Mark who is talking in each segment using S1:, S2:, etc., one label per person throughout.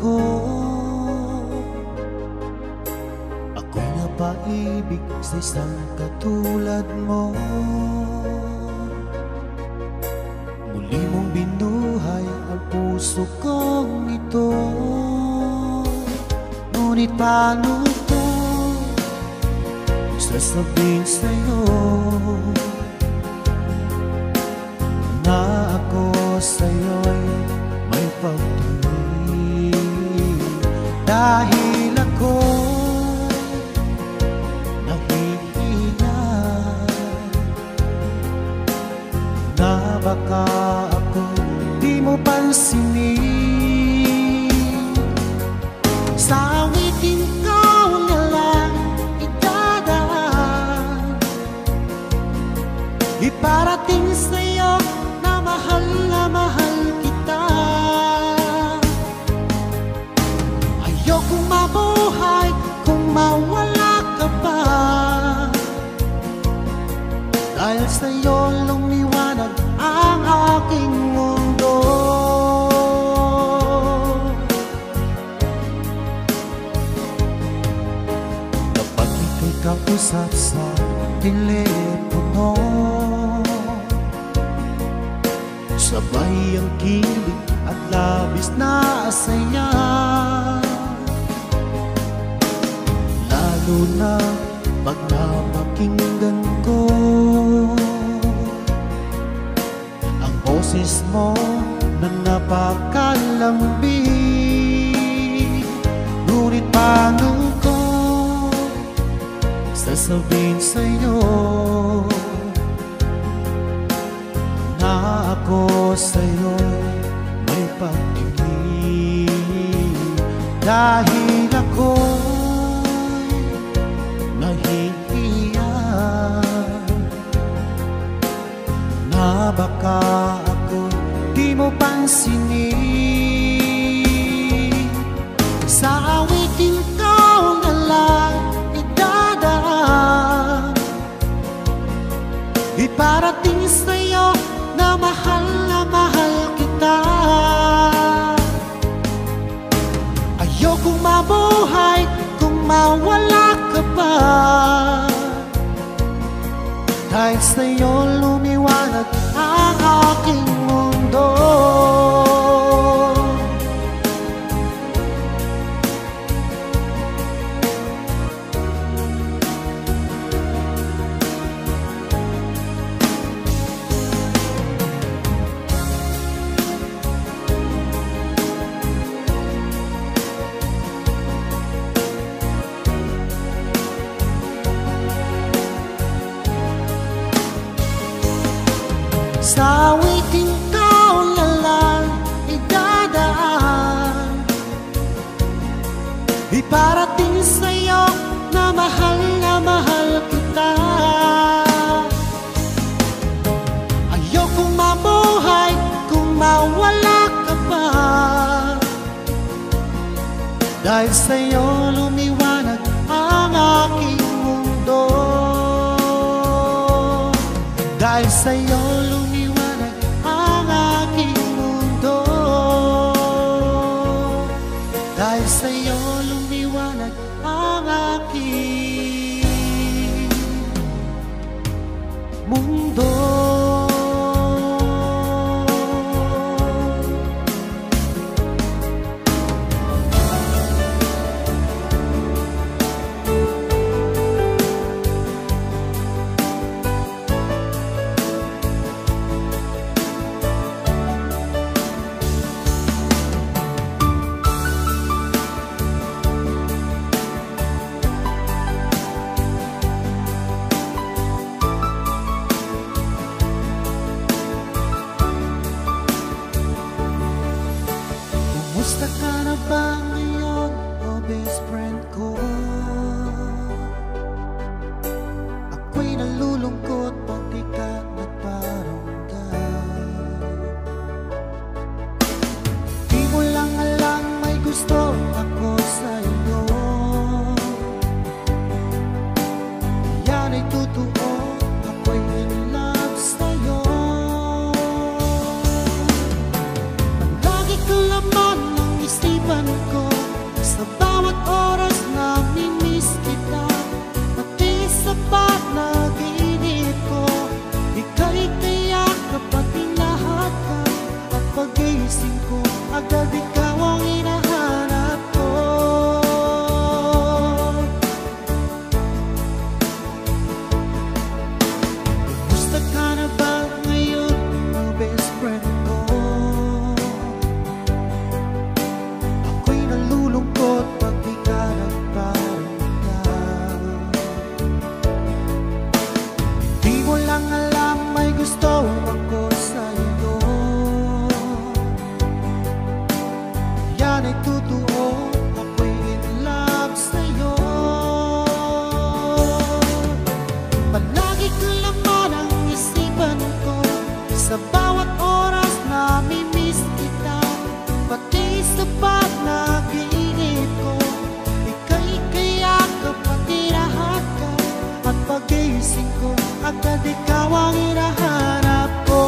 S1: ko. Ako'y napaibig sa isang katulad mo. Muli mong binuhay ang puso kong ito. Ngunit paano ko sasabihin sa'yo na ako sa'yo'y may pagtuloy? Dahil ako nahihiya na baka ako di mo pansinin. Sa awitin ko na lang idadaan, iparating sa'yo na mahal kita. Ayokong mabuhay kung mawala ka pa, dahil sa'yo lumiwanag ang aking mundo. Kapag ika'y kausap sa telepono, sabay ang kilig at labis na saya. Lalo na pag napakinggan ko ang boses mo na napakalambing. Ngunit paano ko sasabihin sa'yo na ako sa'yo may pagtingin? Dahil ako'y nahihiya na baka ako di mo pansinin. Sa awitin ko na lang idadaan, iparating sa'yo na mahal kita. Ayokong mabuhay kung mawala ka pa, dahil sa'yo lumiwanag ang aking mundo. Sa awitin ko na lang idadaan, iparating sa'yo na mahal kita. Ayokong mabuhay kung mawala ka pa, dahil sa'yo lumiwanag ang aking mundo. Dahil sa'yo lumiwanag ang aking mundo. Dahil sa'yo lumiwanag ang aking mundo. naman ay totoo, ako'y in love sa'yo. Palagi ka laman ang isipan ko, sa bawat oras na mimiss kita. Pati sa panaginip ko, ika'y kayakap at tinahat ka. At pag-iising ko, agad ikaw ang hinahanap ko.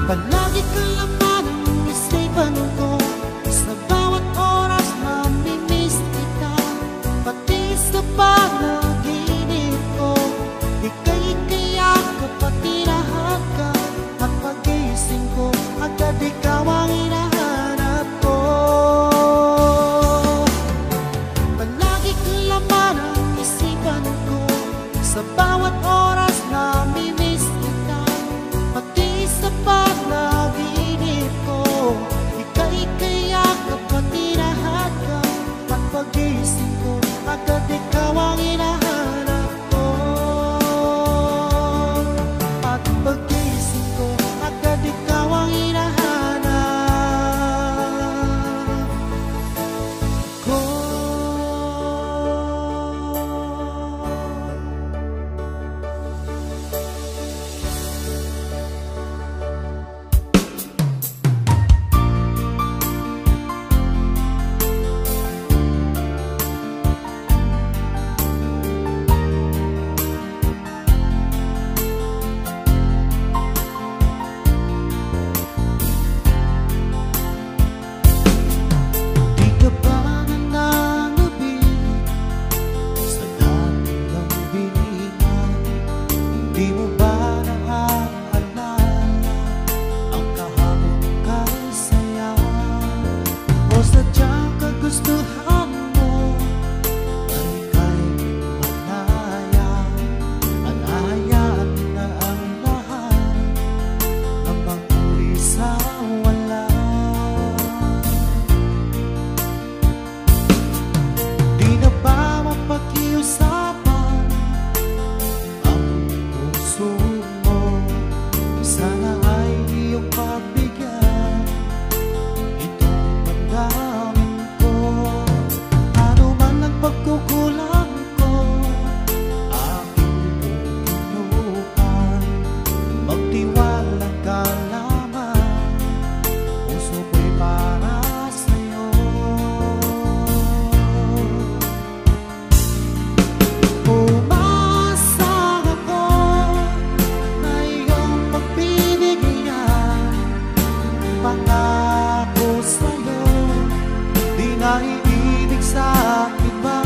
S1: Palagi ka laman ang isipan ko, sa bawat oras na mimiss kita. Pati sa panaginip ko, ika'y kayakap at tinahat ka. At pag-iising ko, agad ikaw ang hinahanap ko. Palagi ka laman ang isipan ko, sa bawat oras na mimiss kita. Pati sa panaginip ko, ika'y kayakap at tinahat ka. At pag-iising ko, agad ikaw ang hinahanap ko. At pag-iising ko, agad ikaw ang hinahanap ko. Di ka ba nananabik sa dati ng hininga? Di mo ba naaalala ang kahapon kay saya? O sadyang kagustuhan mo ay ika'y malaya? Anahayaan na ang lahat na mag-uli sa wala. Di na ba mapakiusapan ang puso mo? Sana ay iyong pagbigyan itong damdamin ko. Ano man ang pagkukulang ko, aking tutulungan. Magtiwala ka lamang, puso ko'y para sa'yo. Umasa ako na iyong pagbibigyan. Pangako sa'yo, di na iibig sa iba.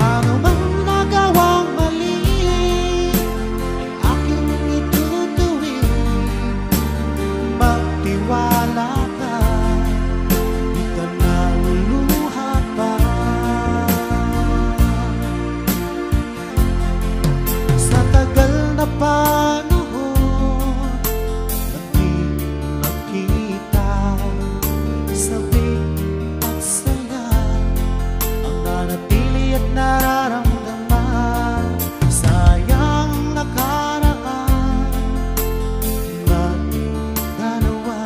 S1: Ano man nagawang mali, ay aking itutuwid. Magtiwala ka, di ka naluluha pa. Sa tagal na panahon na di nakita, sabik at saya ang nanatili at nararamdaman. Sayang nakaraan nating dalawa,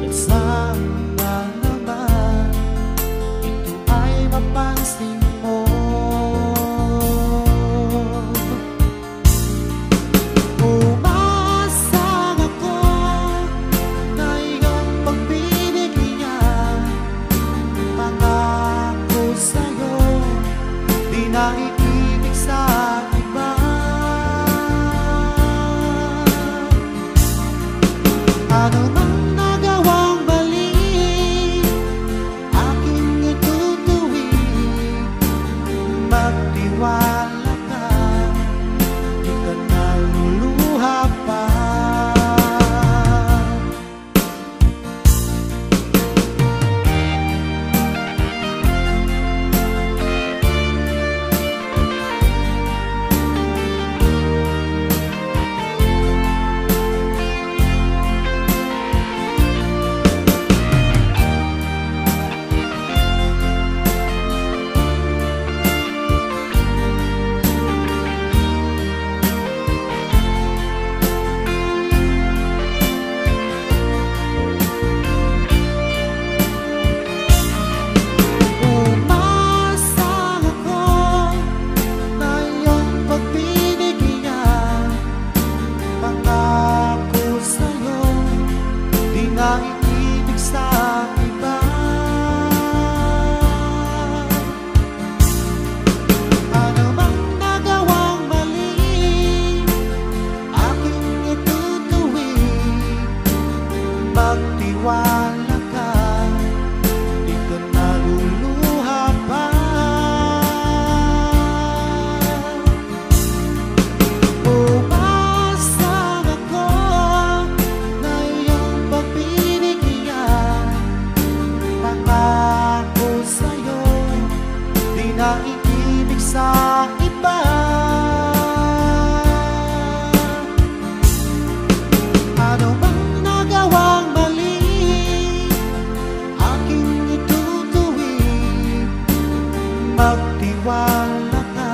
S1: at sana naman ito ay mapansin mo. Umasang ako na iyong pagbibigyan. Pangako sa'yo, di na iibig sa iba. Ano man nagawang mali, aking itutuwid. Magtiwala ka, di ka naluluha pa. na inibig sa iba. Ano mang nagawang mali, aking itutuwid. Magtiwala ka, di ka naluluha pa. Naiibig sa iba. Ano bang nagawang mali, aking itutuwid. Magtiwala ka,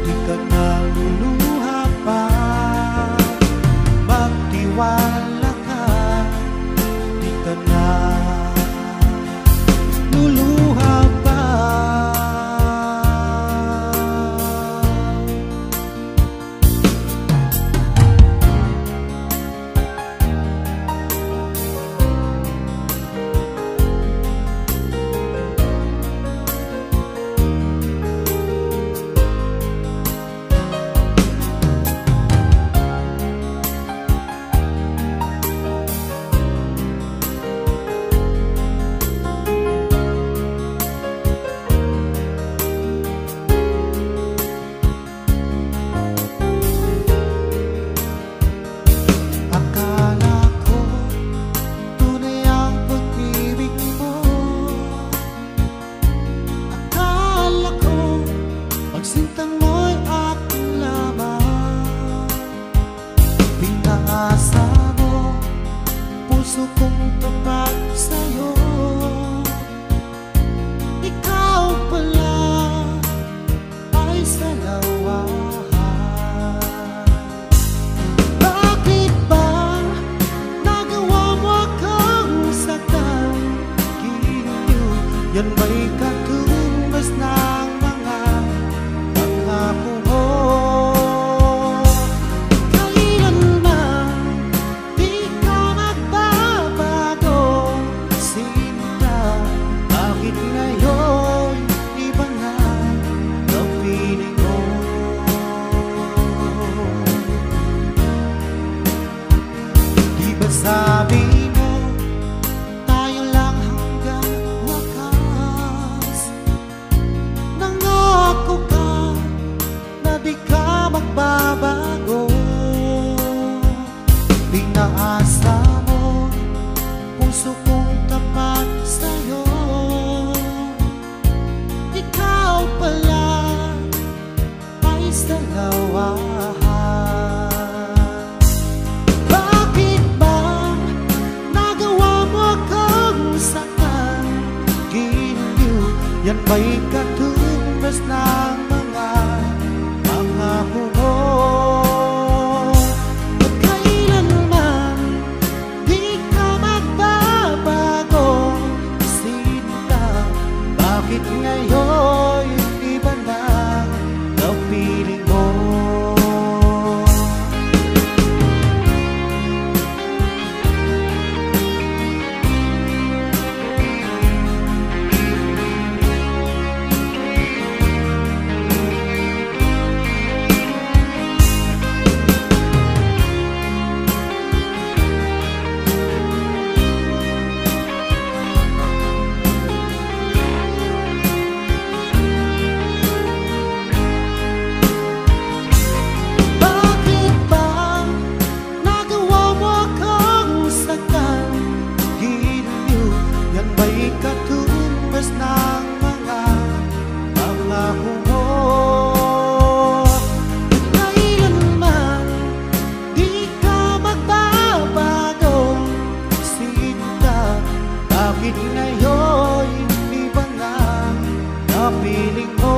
S1: di ka naluluha pa. Magtiwala ka, di ka naluluha pa. Sintang mo'y aking lamang. Pinaasa mo, puso kong tapat sa'yo. Ikaw pala ay salawahan. Bakit ba nagawa mo akong saktan? Giliw, yan ba'y katumbas ng ako mo? Kailanman di ka magbabago, sinta. Bakit ngayon iba na ang piling mo? Di ba sabi mo tayo lang hanggang wakas? Nangako ka di ka magbabago. Pinaasa mo, puso kong tapat sa'yo. Ikaw pala ay salawahan. Bakit ba nagawa mo akong saktan? Giliw, yan ba'y katumbas ng ako mo? At kailanman di ka magbabago, sinta. Bakit ngayon iba na ang piling mo? Katumbas ng mga pangako mo. At kailanman di ka magbabago, sinta. Bakit ngayon iba na napiling mo?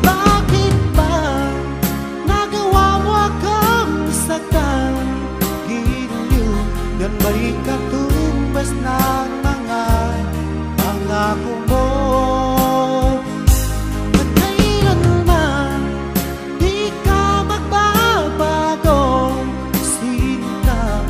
S1: Bakit ba nagawa mo akong saktan? Giliw, yan ba'y katumbas ng mga pangako mo? At kailanman di ka magbabago, sinta.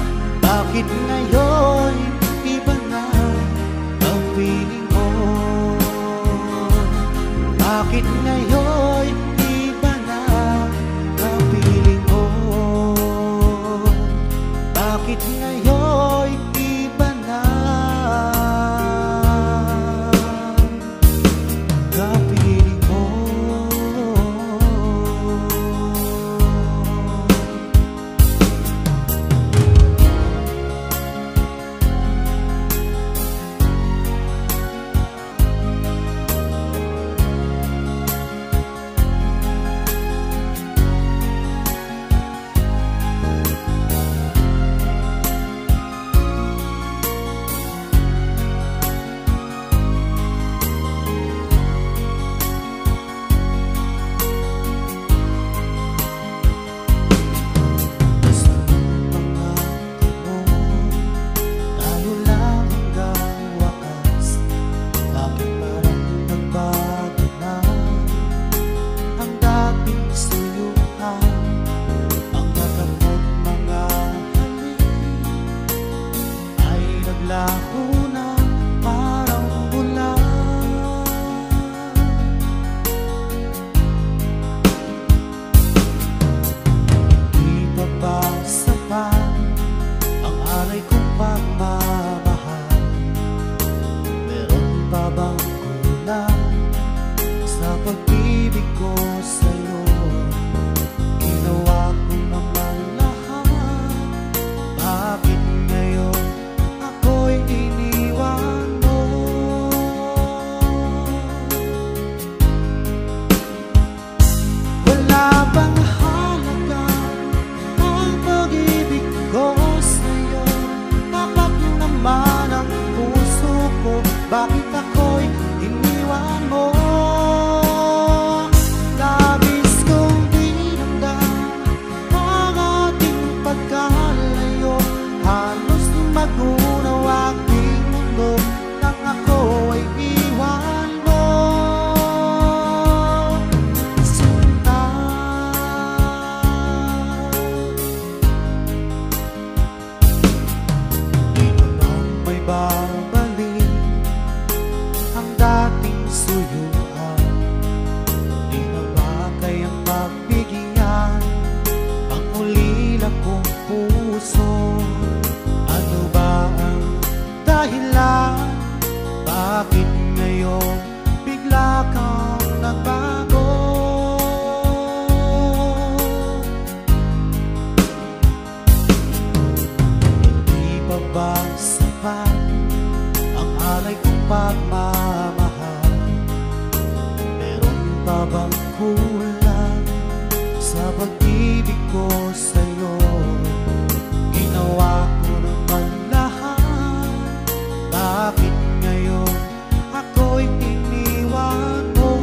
S1: bakit ako'y iniwan mo? Labis kong dinamdam ang ating pagkalayo, halos magunaw aking mundo nang ako ay iwan mo. Sinta, di na bang may babalik ang dating suyuan? Di na ba kayang pagbigyan ang ulila kong puso? Ano ba ang dahilan? Bakit ngayon bigla kang nagbago? Hindi pa ba sapat ang alay kong pagmamahal? Meron pa bang kulang sa pag-ibig ko sa'yo? Ginawa ko naman lahat, bakit ngayon ako'y iniwan mo?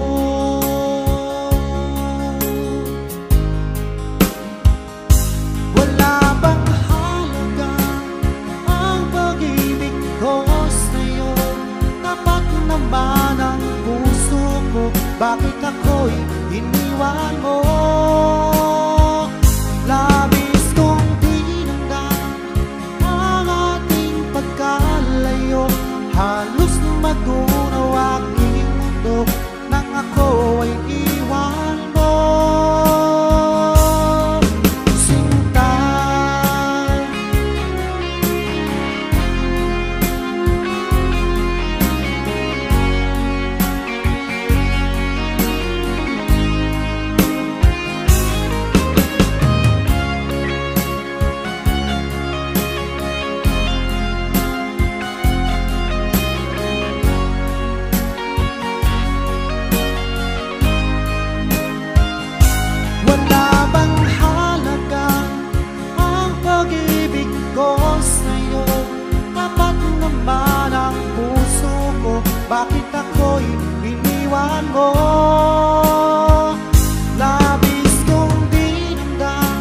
S1: Wala bang halaga ang pag-ibig ko sa'yo? Tapat naman ang puso ko, bakit ako'y iniwan mo? Labis kong dinamdam ang ating pagkalayo, halos magunaw aking mundo nang ako ay iwan mo. Sinta, wala bang halaga ang pag-ibig ko sa'yo? Tapat naman ang puso ko, bakit ako'y iniwan mo? Labis kong dinamdam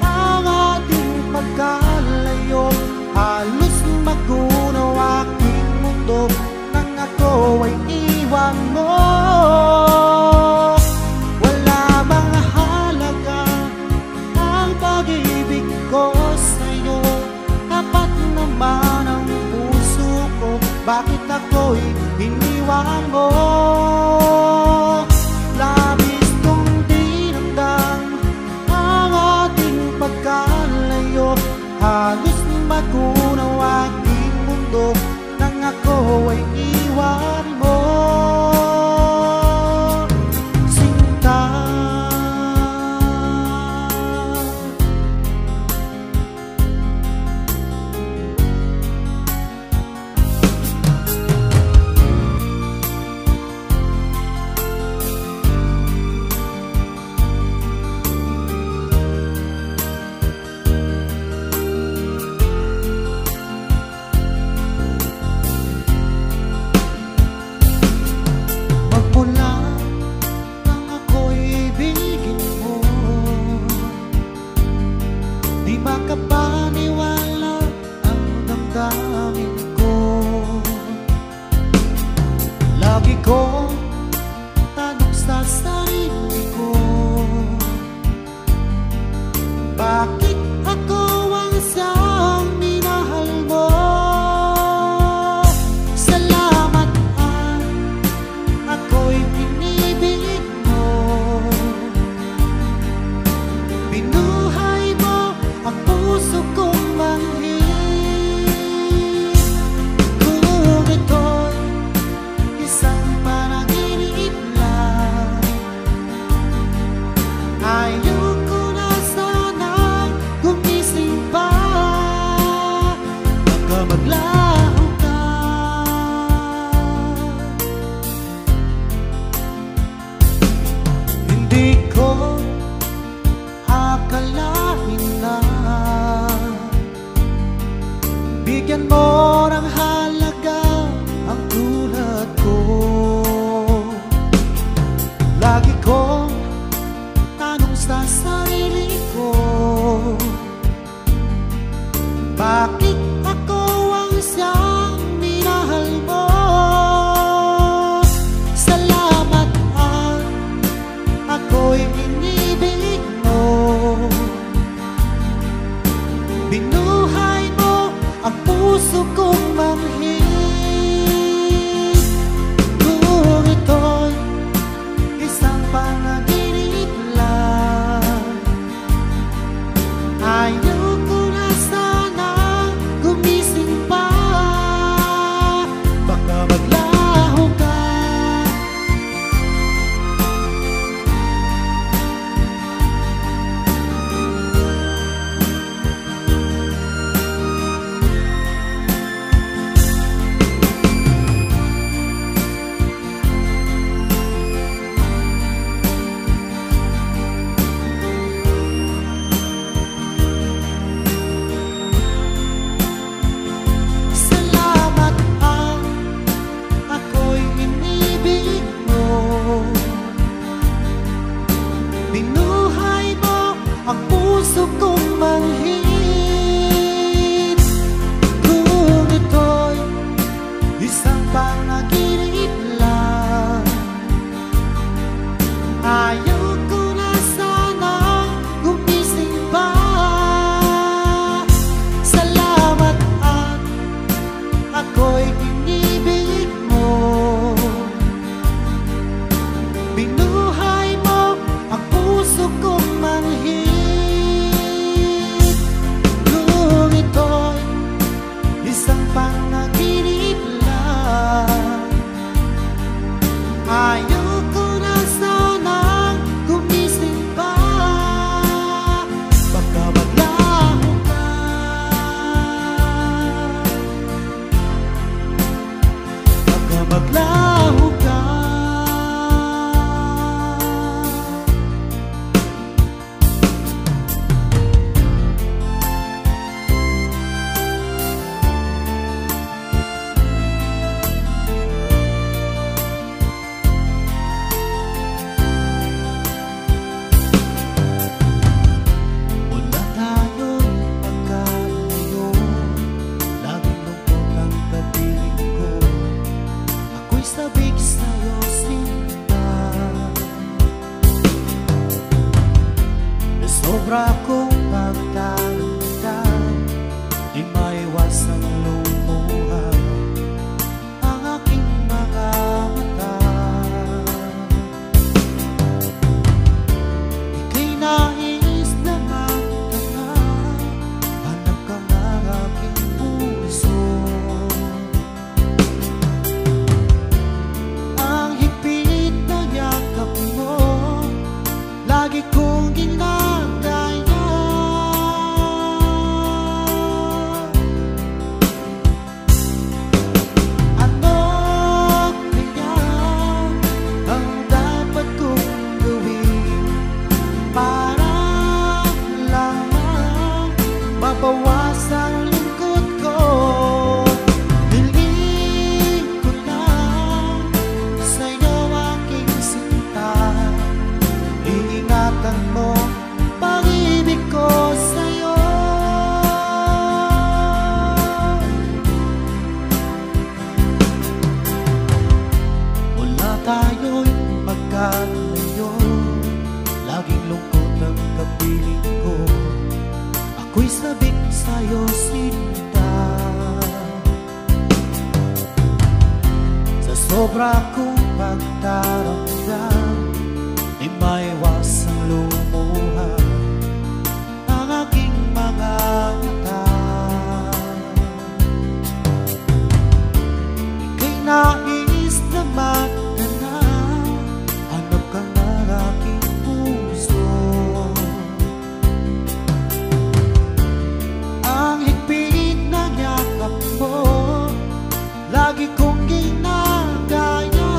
S1: ang ating pagkalayo, halos magunaw aking mundo nang ako ay iwan mo. Wala bang halaga ang pag-ibig ko sa'yo? Tapat naman ang puso ko, bakit ako'y iniwan mo? Labis kong dinamdam ang ating pagkalayo, halos magunaw aking mundo nang ako ay iwan mo. Sinta, magmula nang ako'y ibigin mo, di makapaniwala ang damdamin ko. Lagi kong tanong sa sarili ko, bakit ako ang siyang minahal mo? Salamat at ako'y pinibig mo, binuhay mo ang puso kong manhid. Kung ito'y isang panaginip lang, ayoko na sanang gumising pa. Baka maglaho ka, hindi ko akalain na bigyan mo ng halaga ang Binuhay mo ang puso kong manhid. Kung ito'y isang panaginip lang, ayaw ko na sana gumising pa. Baka maglaho ka. Ang puso kong manhid. Kung ito'y isang panaginip lang, ayaw ko na sana gumising pa. Salamat at ako'y inibig mo. Binuhay mo ang puso kong manhid. Panaginip lang, ayaw ko na sana gumising pa. Baka maglaho ka. Baka maglaho ka. Sabik sa'yo sinta, sobra kong pagdaramdam, di maiwasang lumuha ang aking mga mata. Ika'y nais na magtanga, hanap ka ng aking puso. Lagi kong ginagaya. Ano kaya ang dapat kong gawin para lamang mabawasan lungkot ko? Hiling ko lang sa'yo aking sinta. Iingatan mo pag-ibig ko sa'yo. Mula tayo'y magkalayo, laging lungkot ang kapiling ko. Ako'y sabik sa'yo sinta. Sa sobra kong pagdaramdam, di maiwasang lumuha ang aking mga mata. Ika'y nais na magtanaw, hanap ka ng aking puso. Ang higpit na yakap mo, lagi kong ginagaya.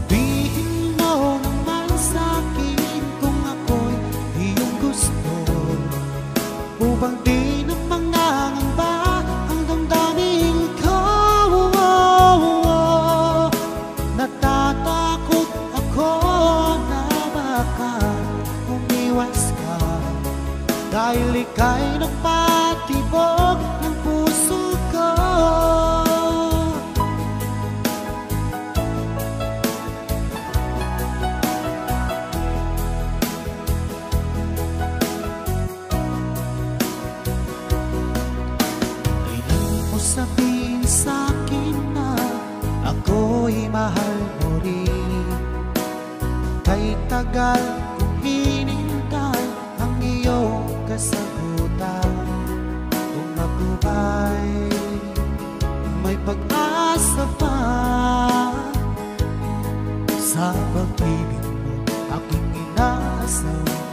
S1: Sabihin mo naman sa'kin kung ako'y iyong gusto, upang di na mangangamba ang damdamin ko. Natatakot ako na baka umiwas ka, dahil ika'y nagpatibok ng puso ko. Sabihin sa'kin na ako'y mahal mo rin, kay tagal kong hinintay ang iyong kasagutan. Kung ako ay may pag-asa pa sa pag-ibig mo, aking inaasam-asam.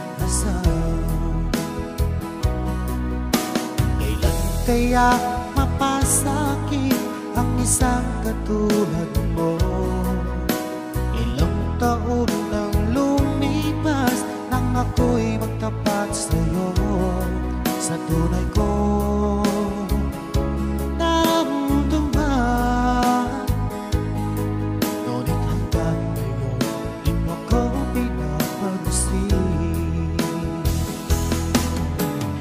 S1: Kailan kaya mapasakit ang isang katulad mo? Ilang taon nang lumipas nang ako'y magtapat sa'yo, sa tunay kong naramdaman. Ngunit hanggang ngayon di mo ko pinapansin.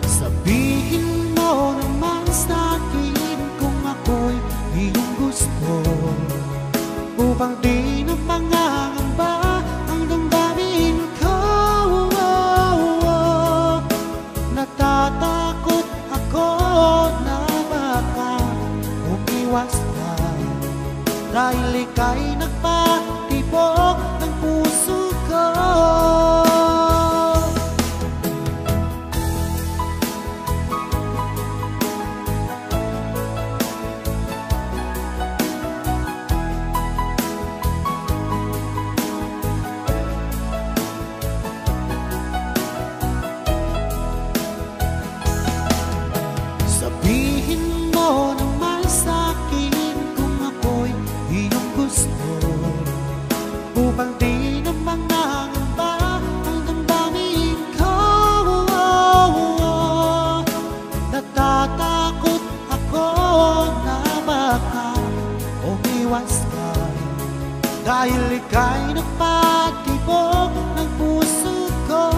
S1: Sabihin mo naman sa'kin kung ako'y iyong gusto, upang di na mangangamba ang damdamin ko. Natatakot ako na baka umiwas ka, dahil ika'y nagpatibok ng puso ko. Sabihin mo naman sa'kin kung ako'y iyong gusto, upang di na mangangamba ang damdamin ko. Natatakot ako na baka umiwas ka, dahil ika'y nagpatibok ng puso ko.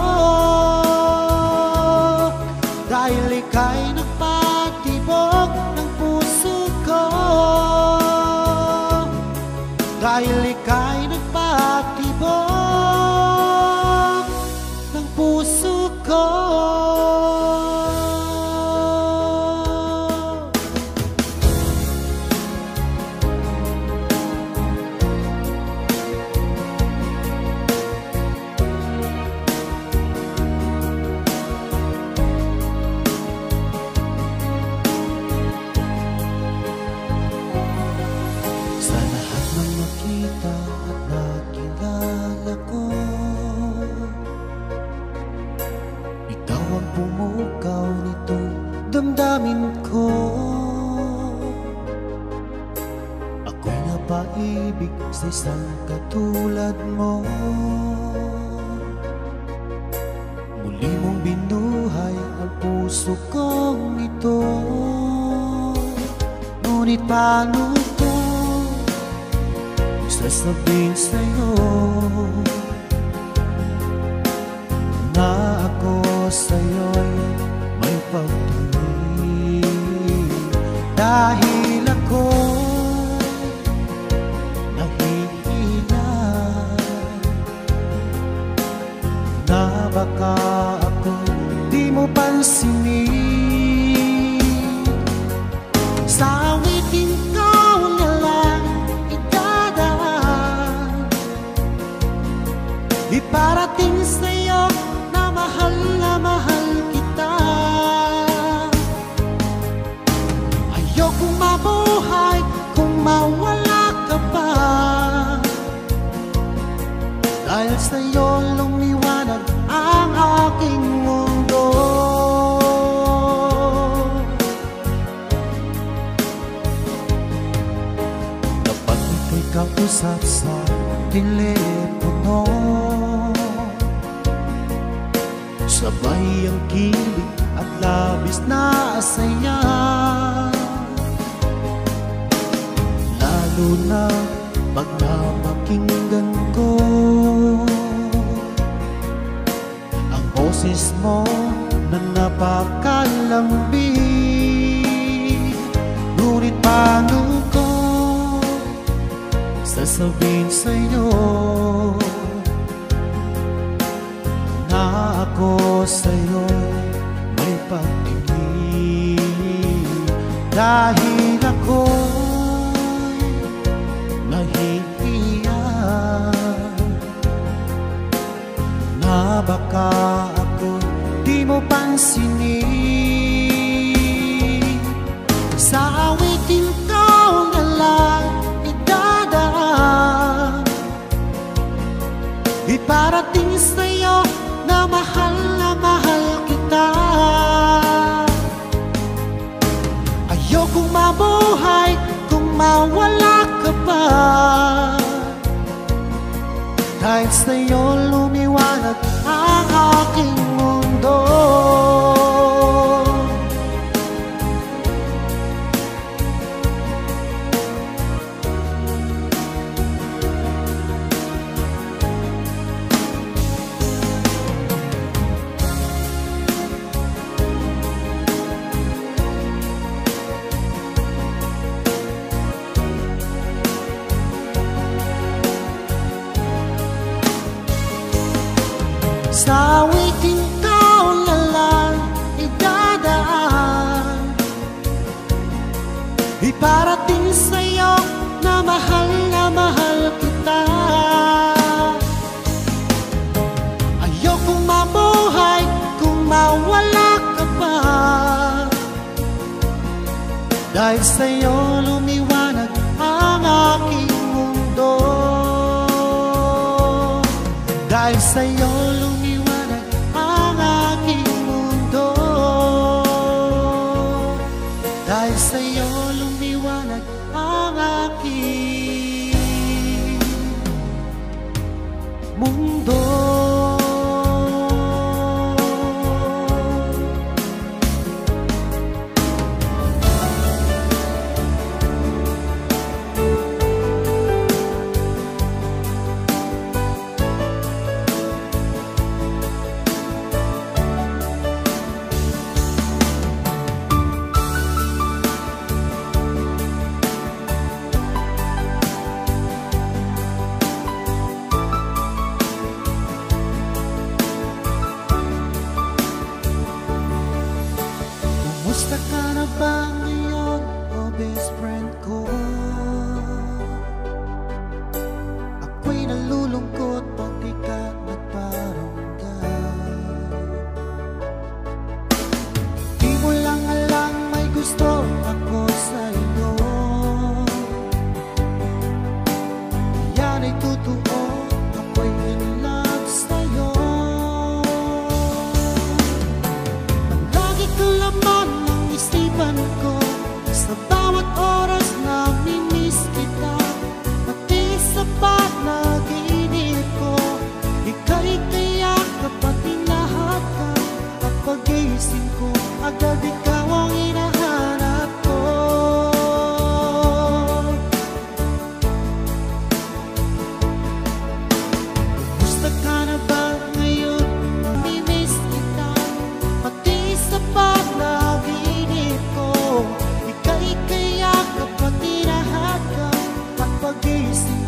S1: Dahil ika'y nagpatibok ng puso ko. Dahil ika'y nagpatibok ng puso ko. Sa lahat ng nakita at nakilala ko, ikaw ang pumukaw nitong damdamin ko. Ako'y napaibig sa isang katulad mo. Muli mong binuhay ang puso kong ito. Ngunit paano ko sasabihin sa'yo na ako sa'yo'y may pagtuloy, dahil ako nahihila na baka ako di mo pansinin. Sa awitin ko na lang idadaan, iparating sa'yo na mahal kita. Ayokong mabuhay kung mawala ka pa, dahil sa'yo lumiwanag ang aking mundo. Dapat ika'y kausap sa telepono, sabay ang kilig at labis na saya. Lalo na pag napakinggan ko ang boses mo na napakalambing. Ngunit paano ko sasabihin sa'yo na ako sa'yo may pag-ibig? Dahil ako'y nahihiya na baka ako di mo pansinin. Sa awitin ko na lang idadaan, iparating sa'yo na mahal kita. Ayokong mabuhay kung mawala ka pa, dahil sa'yo lumiwanag ang aking mundo. Sa awitin ko na lang idadaan, iparating sa'yo na mahal kita. Ayokong mabuhay kung mawala ka pa, dahil sa'yo lumiwanag ang aking mundo. Dahil sa'yo lumiwanag ang aking mundo. Dahil sa'yo lumiwanag ang aking mundo. Kumusta ka na ba ngayon, oh best friend ko? Ako'y nalulungkot pag di ka nagparamdam. Di mo lang alam may gusto ako sa'yo. Yan ay totoo, ako'y in love sa'yo. Palagi ka laman isipan ko, sa bawat oras na mimiss kita. Pati sa panaginip ko, ika'y kayakap at hinahat ka. At pag-iisip ko, agad ikaw ang hinahanap ko. Kumusta ka na ba ngayon? Mimiss kita, pati sa panaginip ko. Ika'y kayakap at hinahat ka. At pag-iisip